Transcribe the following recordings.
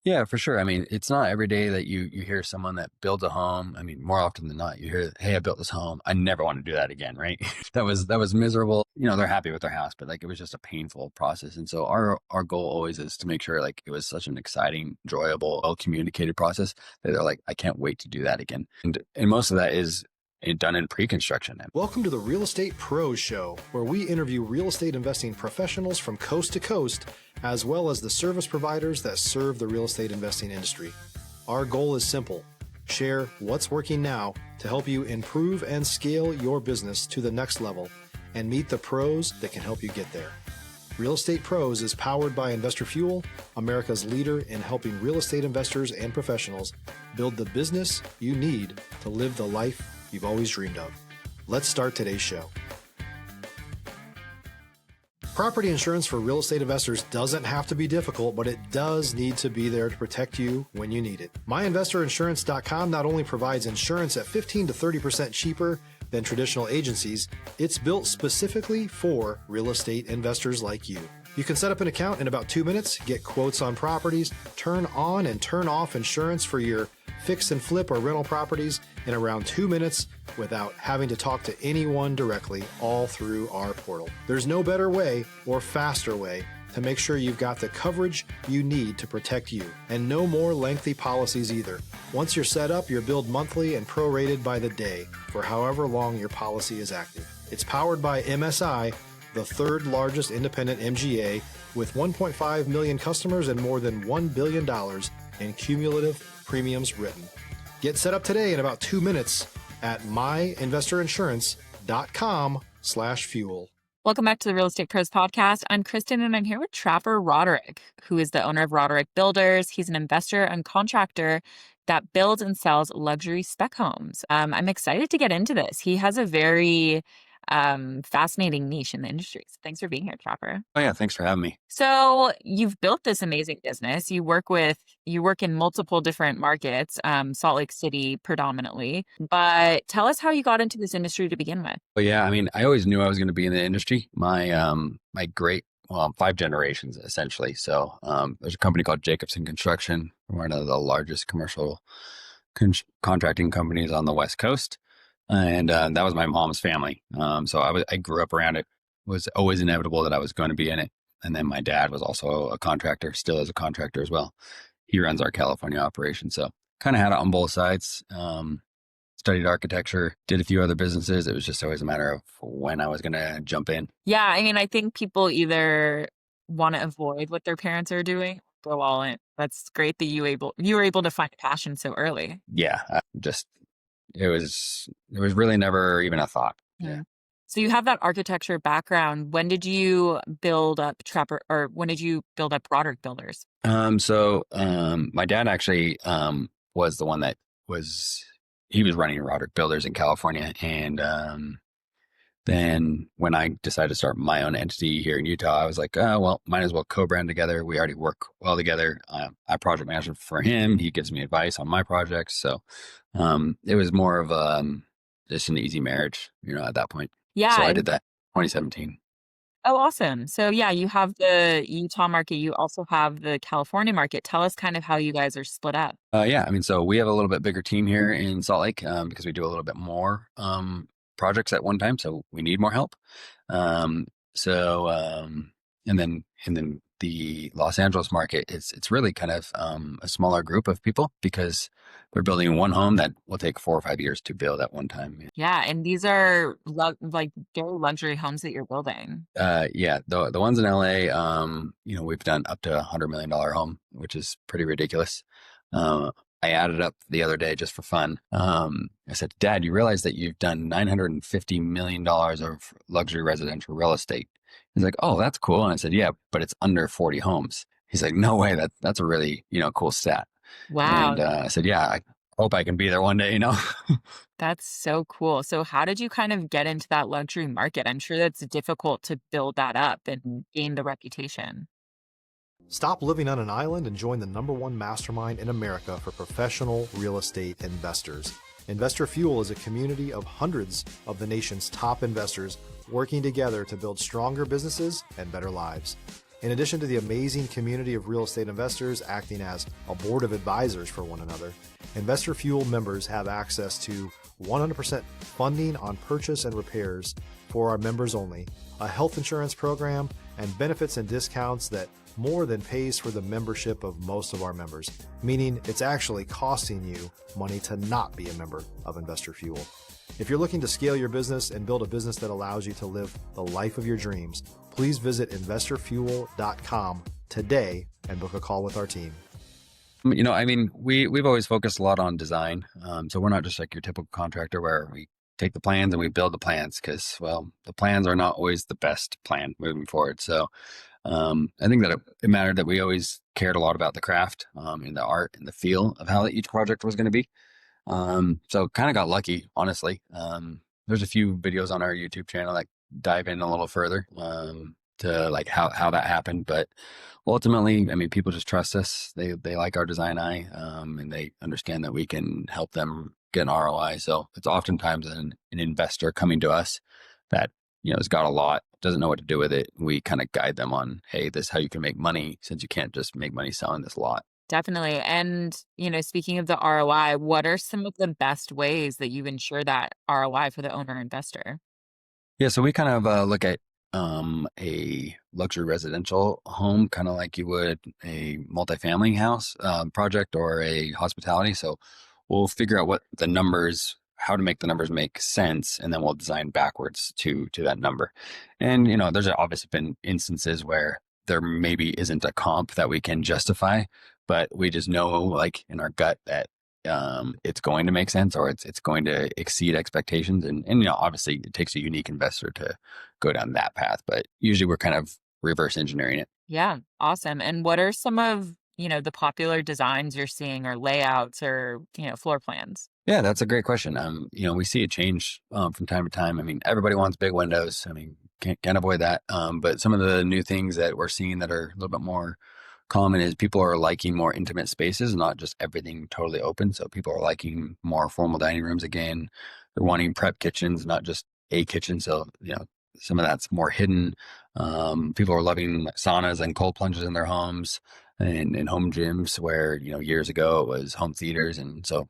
Yeah, for sure. I mean, it's not every day that you hear someone that builds a home. I mean, more often than not, you hear, "Hey, I built this home. I never want to do that again." Right? That was miserable. They're happy with their house, but like it was just a painful process. And so our goal always is to make sure like it was such an exciting, enjoyable, well communicated process that they're like, "I can't wait to do that again." And most of that is done in pre-construction. Welcome to the Real Estate Pros Show, where we interview real estate investing professionals from coast to coast, as well as the service providers that serve the real estate investing industry. Our goal is simple: share what's working now to help you improve and scale your business to the next level and meet the pros that can help you get there. Real Estate Pros is powered by Investor Fuel, America's leader in helping real estate investors and professionals build the business you need to live the life you've always dreamed of. Let's start today's show. Property insurance for real estate investors doesn't have to be difficult, but it does need to be there to protect you when you need it. MyInvestorInsurance.com not only provides insurance at 15 to 30% cheaper than traditional agencies, it's built specifically for real estate investors like you. You can set up an account in about 2 minutes, get quotes on properties, turn on and turn off insurance for your fix and flip or rental properties in around 2 minutes without having to talk to anyone directly, all through our portal. There's no better way or faster way to make sure you've got the coverage you need to protect you, and no more lengthy policies either. Once you're set up, you're billed monthly and prorated by the day for however long your policy is active. It's powered by MSI, the third largest independent MGA, with 1.5 million customers and more than $1 billion in cumulative premiums written. Get set up today in about 2 minutes at myinvestorinsurance.com/fuel. Welcome back to the Real Estate Pros Podcast. I'm Kristen, and I'm here with Trapper Roderick, who is the owner of Roderick Builders. He's an investor and contractor that builds and sells luxury spec homes. I'm excited to get into this. He has a very fascinating niche in the industry. So thanks for being here, Trapper. Oh yeah, thanks for having me. So you've built this amazing business. You work in multiple different markets, Salt Lake City predominantly. But tell us how you got into this industry to begin with. But yeah, I mean, I always knew I was going to be in the industry. My great, well, 5 generations essentially. So there's a company called Jacobson Construction, one of the largest commercial contracting companies on the West Coast. And that was my mom's family. So I grew up around it. It was always inevitable that I was going to be in it. And then my dad was also a contractor, still is a contractor as well. He runs our California operation. So kind of had it on both sides. Studied architecture, did a few other businesses. It was just always a matter of when I was going to jump in. Yeah, I mean, I think people either want to avoid what their parents are doing, or go all in. That's great that you were able to find a passion so early. Yeah, it was really never even a thought. Yeah. So you have that architecture background. When did you build up Roderick Builders? My dad actually was the one that he was running Roderick Builders in California. And then when I decided to start my own entity here in Utah, I was like, oh, well, might as well co-brand together. We already work well together. I project manage for him. He gives me advice on my projects. So it was more of just an easy marriage, at that point. Yeah. So I did that in 2017. Oh, awesome. So yeah, you have the Utah market. You also have the California market. Tell us kind of how you guys are split up. Yeah, I mean, so we have a little bit bigger team here in Salt Lake because we do a little bit more projects at one time, so we need more help. And then the Los Angeles market, it's really kind of a smaller group of people because we're building one home that will take 4 or 5 years to build at one time. Yeah, and these are like very luxury homes that you're building. Yeah, the ones in LA, we've done up to $100 million home, which is pretty ridiculous. I added up the other day just for fun. I said, Dad, you realize that you've done $950 million of luxury residential real estate? He's like, oh, that's cool. And I said, yeah, but it's under 40 homes. He's like, no way. That's a really, cool stat. Wow. And I said, yeah, I hope I can be there one day, That's so cool. So how did you kind of get into that luxury market? I'm sure that's difficult to build that up and gain the reputation. Stop living on an island and join the #1 mastermind in America for professional real estate investors. Investor Fuel is a community of hundreds of the nation's top investors working together to build stronger businesses and better lives. In addition to the amazing community of real estate investors acting as a board of advisors for one another, Investor Fuel members have access to 100% funding on purchase and repairs for our members only, a health insurance program, and benefits and discounts that more than pays for the membership of most of our members, meaning it's actually costing you money to not be a member of Investor Fuel. If you're looking to scale your business and build a business that allows you to live the life of your dreams, please visit investorfuel.com today and book a call with our team. We've always focused a lot on design. So we're not just like your typical contractor where we take the plans and we build the plans because, well, the plans are not always the best plan moving forward. So I think that it mattered that we always cared a lot about the craft and the art and the feel of how each project was going to be. So kind of got lucky, honestly. There's a few videos on our YouTube channel that dive in a little further to like how that happened. But ultimately, people just trust us. They like our design eye, and they understand that we can help them get an ROI. So it's oftentimes an investor coming to us that has got a lot, doesn't know what to do with it. We kind of guide them on, hey, this is how you can make money since you can't just make money selling this lot. Definitely. And, speaking of the ROI, what are some of the best ways that you ensure that ROI for the owner investor? Yeah, so we kind of look at a luxury residential home, kind of like you would a multifamily house project or a hospitality. So we'll figure out what the numbers, how to make the numbers make sense, and then we'll design backwards to that number. And there's obviously been instances where there maybe isn't a comp that we can justify, but we just know, like in our gut, that it's going to make sense or it's going to exceed expectations. And obviously it takes a unique investor to go down that path, but usually we're kind of reverse engineering it. Yeah, awesome. And what are some of, the popular designs you're seeing or layouts or, floor plans? Yeah, that's a great question. We see a change from time to time. Everybody wants big windows. Can't avoid that. But some of the new things that we're seeing that are a little bit more common is people are liking more intimate spaces, not just everything totally open. So people are liking more formal dining rooms again. They're wanting prep kitchens, not just a kitchen. So, some of that's more hidden. People are loving saunas and cold plunges in their homes and home gyms where, years ago it was home theaters. And so,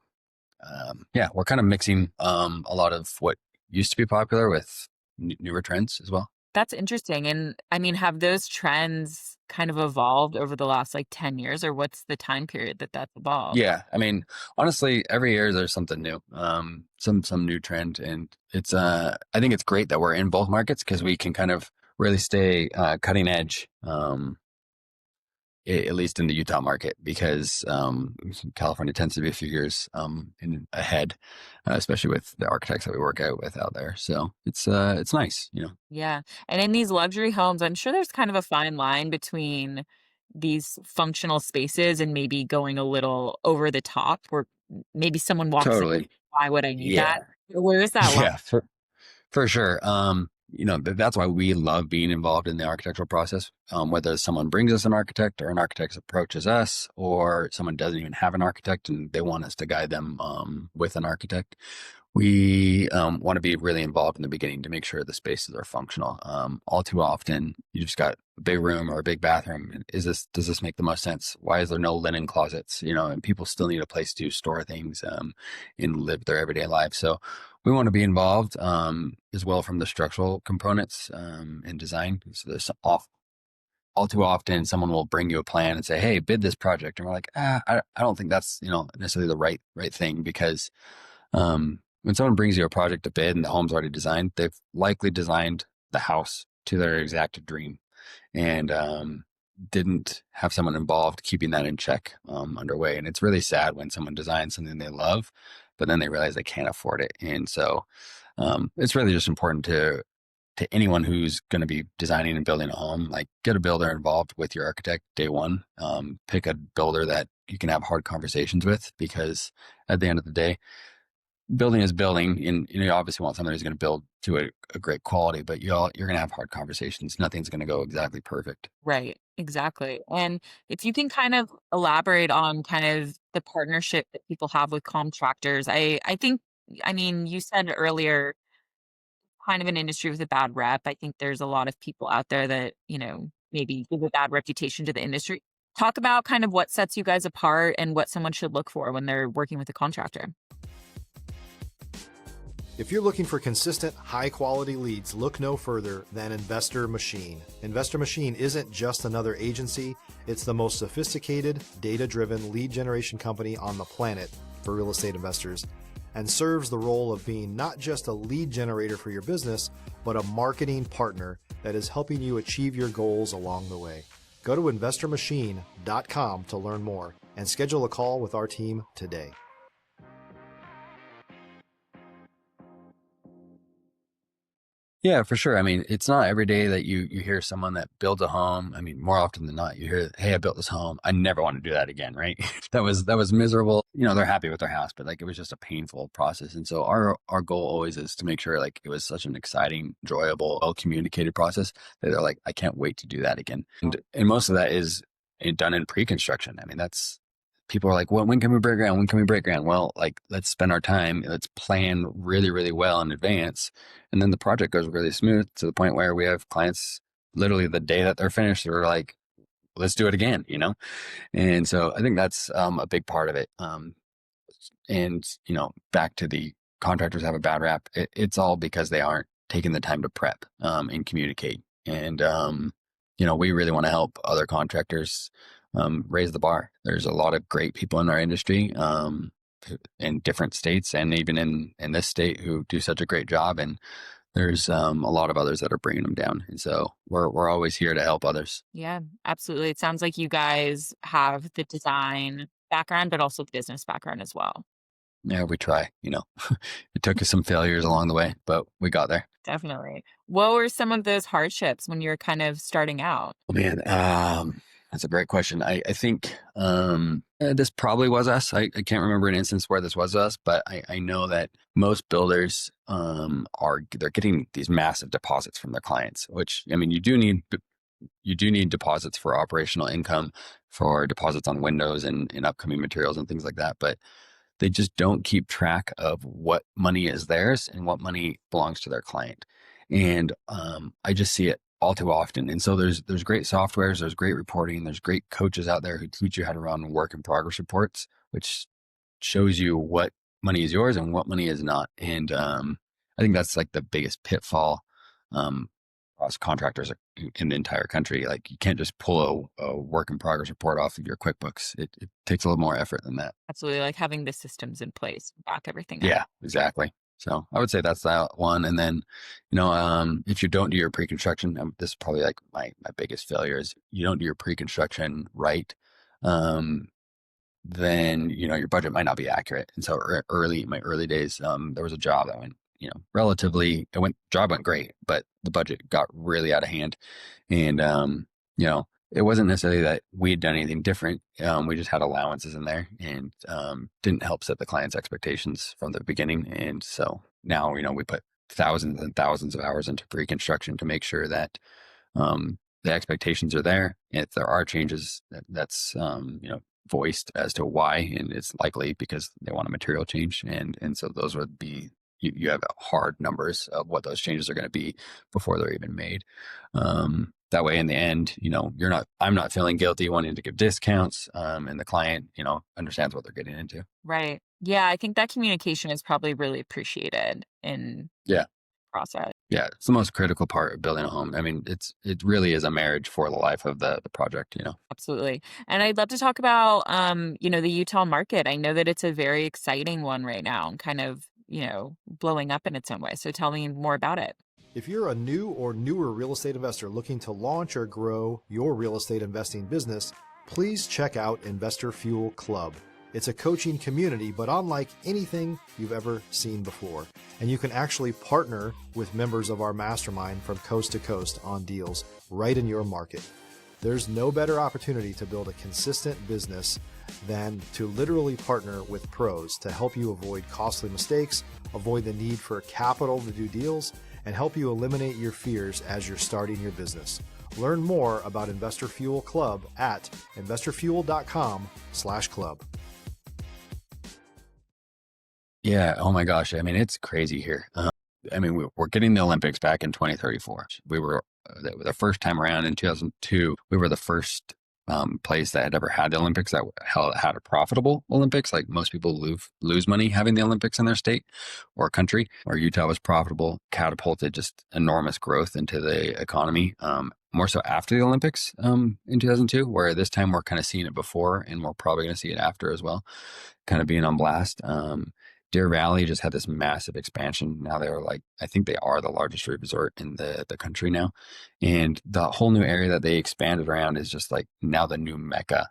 we're kind of mixing a lot of what used to be popular with newer trends as well. That's interesting. And have those trends kind of evolved over the last 10 years, or what's the time period that that's evolved? Yeah. Honestly, every year there's something new, some new trend. And it's, I think it's great that we're in both markets because we can kind of really stay cutting edge, at least in the Utah market, because California tends to be a few years ahead, especially with the architects that we work out with out there. So it's nice. Yeah. And in these luxury homes, I'm sure there's kind of a fine line between these functional spaces and maybe going a little over the top where maybe someone walks in, Totally. why would I need that? Yeah. Where is that line? Yeah. For sure. That's why we love being involved in the architectural process. Whether someone brings us an architect or an architect approaches us, or someone doesn't even have an architect and they want us to guide them with an architect, we want to be really involved in the beginning to make sure the spaces are functional. All too often, you just got a big room or a big bathroom. Does this make the most sense? Why is there no linen closets? And people still need a place to store things and live their everyday life. So we want to be involved as well from the structural components and design. So there's all too often someone will bring you a plan and say, "Hey, bid this project," and we're like, I don't think that's necessarily the right thing because when someone brings you a project to bid and the home's already designed, they've likely designed the house to their exact dream and didn't have someone involved keeping that in check underway. And it's really sad when someone designs something they love, but then they realize they can't afford it. And so it's really just important to anyone who's going to be designing and building a home, like get a builder involved with your architect day one. Pick a builder that you can have hard conversations with, because at the end of the day, building is building, and you obviously want somebody who's going to build to a great quality, but you're going to have hard conversations. Nothing's going to go exactly perfect. Right, exactly. And if you can kind of elaborate on kind of the partnership that people have with contractors, I think, you said earlier, kind of an industry with a bad rep. I think there's a lot of people out there that, maybe give a bad reputation to the industry. Talk about kind of what sets you guys apart and what someone should look for when they're working with a contractor. If you're looking for consistent, high-quality leads, look no further than Investor Machine. Investor Machine isn't just another agency. It's the most sophisticated, data-driven lead generation company on the planet for real estate investors, and serves the role of being not just a lead generator for your business, but a marketing partner that is helping you achieve your goals along the way. Go to investormachine.com to learn more and schedule a call with our team today. Yeah, for sure. I mean, it's not every day that you hear someone that builds a home. I mean, more often than not, you hear, "Hey, I built this home. I never want to do that again." Right? That was miserable. They're happy with their house, but like it was just a painful process. And so our goal always is to make sure like it was such an exciting, enjoyable, well communicated process that they're like, "I can't wait to do that again." And most of that is done in pre-construction. I mean, that's people are like, "Well, when can we break ground? When can we break ground?" Well, like let's spend our time. Let's plan really, really well in advance. And then the project goes really smooth to the point where we have clients literally the day that they're finished, they're like, let's do it again. And so I think that's a big part of it. And, back to the contractors have a bad rap. It's all because they aren't taking the time to prep and communicate. And, we really want to help other contractors raise the bar. There's a lot of great people in our industry in different states and even in this state who do such a great job. And there's a lot of others that are bringing them down. And so we're always here to help others. Yeah, absolutely. It sounds like you guys have the design background, but also the business background as well. Yeah, we try. It took us some failures along the way, but we got there. Definitely. What were some of those hardships when you're kind of starting out? Oh, man, that's a great question. I think this probably was us. I can't remember an instance where this was us, but I know that most builders they're getting these massive deposits from their clients, which I mean you do need deposits for operational income, for deposits on windows and upcoming materials and things like that, but they just don't keep track of what money is theirs and what money belongs to their client. And I just see it all too often. And so there's great softwares, there's great reporting, there's great coaches out there who teach you how to run work in progress reports, which shows you what money is yours and what money is not. And I think that's like the biggest pitfall across contractors in the entire country. Like you can't just pull a work in progress report off of your QuickBooks. It takes a little more effort than that. Absolutely. Like having the systems in place, to back everything up. Yeah, exactly. So I would say that's that one. And then, if you don't do your pre-construction, this is probably like my biggest failure is you don't do your pre-construction right. Then, your budget might not be accurate. And so in my early days, there was a job that went, job went great, but the budget got really out of hand. And, it wasn't necessarily that we had done anything different. We just had allowances in there and didn't help set the client's expectations from the beginning. And so now, we put thousands and thousands of hours into pre-construction to make sure that the expectations are there. And if there are changes, that's voiced as to why, and it's likely because they want a material change. And so those would be, you have hard numbers of what those changes are going to be before they're even made. That way, in the end, I'm not feeling guilty wanting to give discounts, and the client, understands what they're getting into. Right. Yeah, I think that communication is probably really appreciated in Yeah. process. Yeah, it's the most critical part of building a home. I mean, it really is a marriage for the life of the project. Absolutely. And I'd love to talk about, the Utah market. I know that it's a very exciting one right now and kind of, blowing up in its own way. So tell me more about it. If you're a new or newer real estate investor looking to launch or grow your real estate investing business, please check out Investor Fuel Club. It's a coaching community, but unlike anything you've ever seen before. And you can actually partner with members of our mastermind from coast to coast on deals right in your market. There's no better opportunity to build a consistent business than to literally partner with pros to help you avoid costly mistakes, avoid the need for capital to do deals, and help you eliminate your fears as you're starting your business. Learn more about Investor Fuel Club at investorfuel.com/club. Yeah. Oh my gosh. I mean, it's crazy here. We're getting the Olympics back in 2034. We were the first time around in 2002, we were the first place that had ever had the Olympics that had a profitable Olympics. Like most people lose money having the Olympics in their state or country. Where Utah was profitable, catapulted just enormous growth into the economy. More so after the Olympics in 2002, where this time we're kind of seeing it before, and we're probably going to see it after as well, kind of being on blast. Deer Valley just had this massive expansion. Now they're like, I think they are the largest resort in the country now. And the whole new area that they expanded around is just like now the new mecca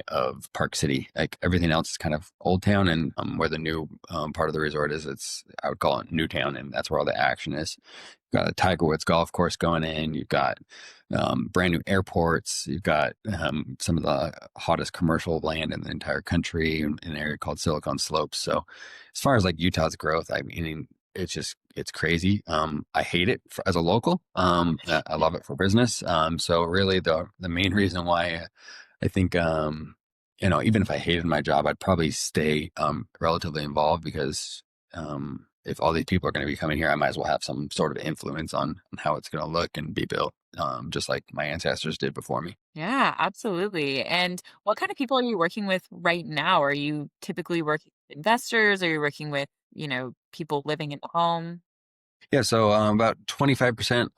of Park City. Like everything else is kind of Old Town, and where the new part of the resort is, I would call it New Town, and that's where all the action is. You've got a Tiger Woods golf course going in. You've got brand new airports. You've got some of the hottest commercial land in the entire country in an area called Silicon Slopes. So as far as like Utah's growth, I mean, it's crazy. I hate it as a local. I love it for business. So really the main reason why I think, even if I hated my job, I'd probably stay relatively involved, because if all these people are going to be coming here, I might as well have some sort of influence on how it's going to look and be built, just like my ancestors did before me. Yeah, absolutely. And what kind of people are you working with right now? Are you typically working with investors? Are you working with, people living in the home? Yeah, so about 25%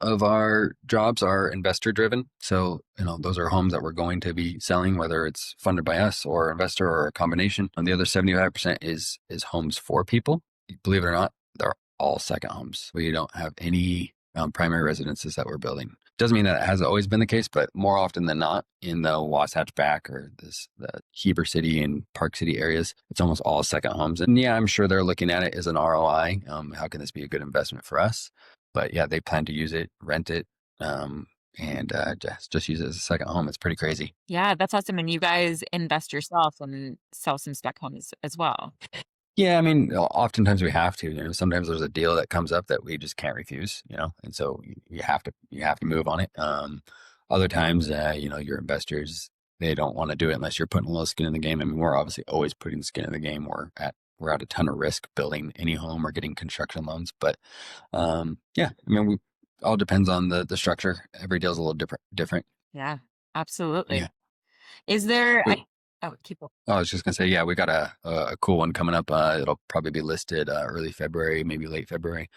of our jobs are investor driven. So, those are homes that we're going to be selling, whether it's funded by us or investor or a combination. And the other 75% is homes for people. Believe it or not, they're all second homes. We don't have any primary residences that we're building. Doesn't mean that it has always been the case, but more often than not, in the Wasatch Back or the Heber City and Park City areas, it's almost all second homes. And yeah, I'm sure they're looking at it as an ROI. How can this be a good investment for us? But yeah, they plan to use it, rent it, and just use it as a second home. It's pretty crazy. Yeah, that's awesome. And you guys invest yourself and sell some spec homes as well. Yeah, I mean, oftentimes we have to. Sometimes there's a deal that comes up that we just can't refuse. And so you have to move on it. Other times, your investors, they don't want to do it unless you're putting a little skin in the game. I mean, we're obviously always putting skin in the game. We're at a ton of risk building any home or getting construction loans. But yeah, I mean, all depends on the structure. Every deal's a little different. Yeah, absolutely. Yeah. Is there, We, keep going. I was just gonna say, yeah, we got a cool one coming up. It'll probably be listed early February, maybe late February.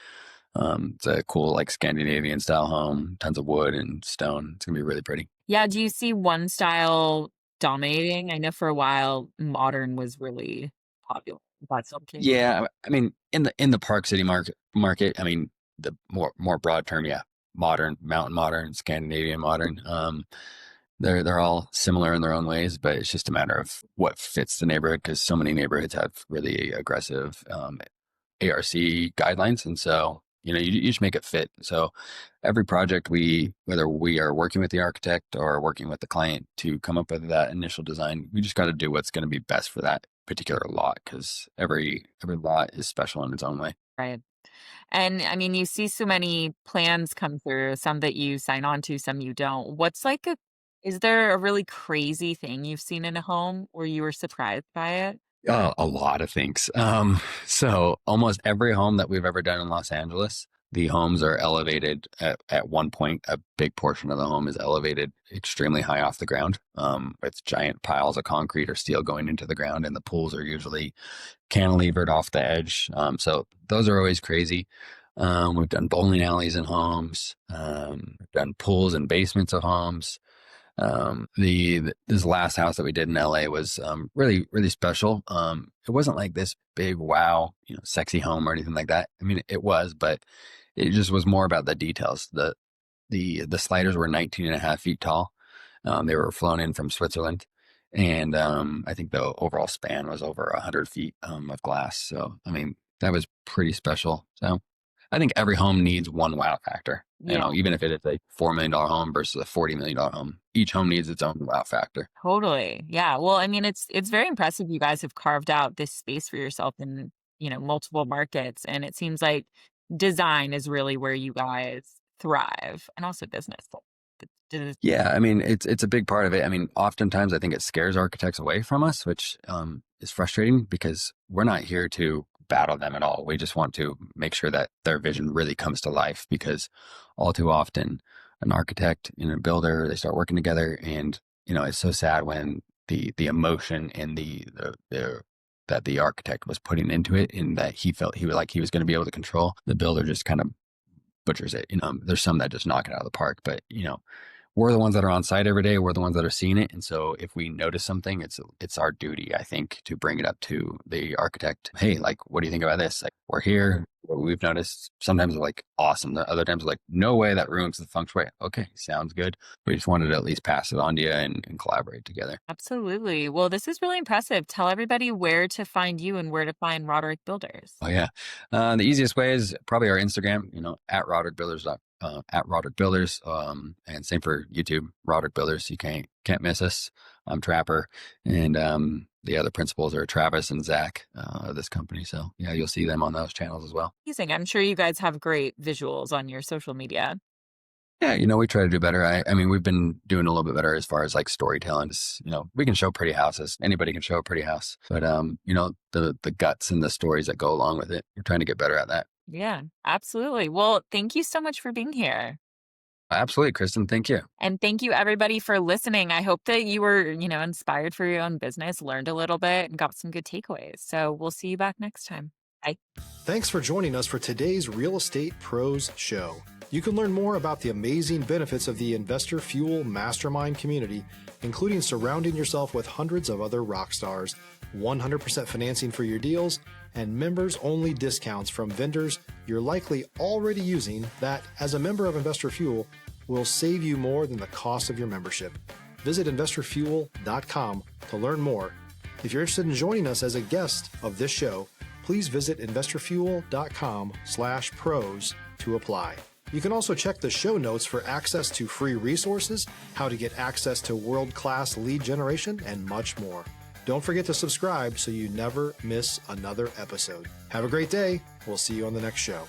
It's a cool like Scandinavian style home, tons of wood and stone. It's gonna be really pretty. Yeah, do you see one style dominating? I know for a while modern was really popular. That's still the case. Yeah, I mean, in the Park City market, I mean, the more broad term, yeah, modern, mountain modern, Scandinavian modern. They're all similar in their own ways, but it's just a matter of what fits the neighborhood, because so many neighborhoods have really aggressive ARC guidelines, and so you just make it fit. So every project, whether we are working with the architect or working with the client to come up with that initial design, we just got to do what's going to be best for that particular lot, because every lot is special in its own way. Right. And I mean, you see so many plans come through, some that you sign on to, some you don't. Is there a really crazy thing you've seen in a home where you were surprised by it? A lot of things. So almost every home that we've ever done in Los Angeles, the homes are elevated at one point. A big portion of the home is elevated extremely high off the ground. With giant piles of concrete or steel going into the ground, and the pools are usually cantilevered off the edge. So those are always crazy. We've done bowling alleys in homes. We've done pools and basements of homes. This last house that we did in LA was really, really special. It wasn't like this big wow, sexy home or anything like that. I mean, it was, but it just was more about the details. The sliders were 19 and a half feet tall. They were flown in from Switzerland, and I think the overall span was over 100 feet of glass. So I mean, that was pretty special. So I think every home needs one wow factor. Yeah. Even if it is a $4 million home versus a $40 million home, each home needs its own wow factor. Totally. Yeah. Well, I mean, it's very impressive you guys have carved out this space for yourself in, multiple markets. And it seems like design is really where you guys thrive, and also business. Yeah, I mean, it's a big part of it. I mean, oftentimes I think it scares architects away from us, which is frustrating, because we're not here to battle them at all. We just want to make sure that their vision really comes to life, because all too often an architect and a builder, they start working together, and it's so sad when the emotion and the that the architect was putting into it, and that he felt he was going to be able to control, the builder just kind of butchers it. There's some that just knock it out of the park, but we're the ones that are on site every day. We're the ones that are seeing it. And so if we notice something, it's our duty, I think, to bring it up to the architect. Hey, like, what do you think about this? Like, we're here. What we've noticed, sometimes like, awesome. The other times like, no way, that ruins the feng shui. Okay, sounds good. We just wanted to at least pass it on to you and collaborate together. Absolutely. Well, this is really impressive. Tell everybody where to find you and where to find Roderick Builders. Oh yeah. The easiest way is probably our Instagram, at Roderick Builders, at Roderick Builders, and same for YouTube, Roderick Builders. You can't miss us. I'm Trapper, and the other principals are Travis and Zach of this company. So yeah, you'll see them on those channels as well. Amazing. I'm sure you guys have great visuals on your social media. Yeah, we try to do better. I mean, we've been doing a little bit better as far as like storytelling. We can show pretty houses. Anybody can show a pretty house, but the guts and the stories that go along with it, we're trying to get better at that. Yeah, absolutely. Well, thank you so much for being here. Absolutely, Kristen. Thank you. And thank you everybody for listening. I hope that you were, inspired for your own business, learned a little bit, and got some good takeaways. So we'll see you back next time. Bye. Thanks for joining us for today's Real Estate Pros Show. You can learn more about the amazing benefits of the Investor Fuel Mastermind community, including surrounding yourself with hundreds of other rock stars, 100% financing for your deals, and members-only discounts from vendors you're likely already using that, as a member of Investor Fuel, will save you more than the cost of your membership. Visit investorfuel.com to learn more. If you're interested in joining us as a guest of this show, please visit investorfuel.com/pros to apply. You can also check the show notes for access to free resources, how to get access to world-class lead generation, and much more. Don't forget to subscribe so you never miss another episode. Have a great day. We'll see you on the next show.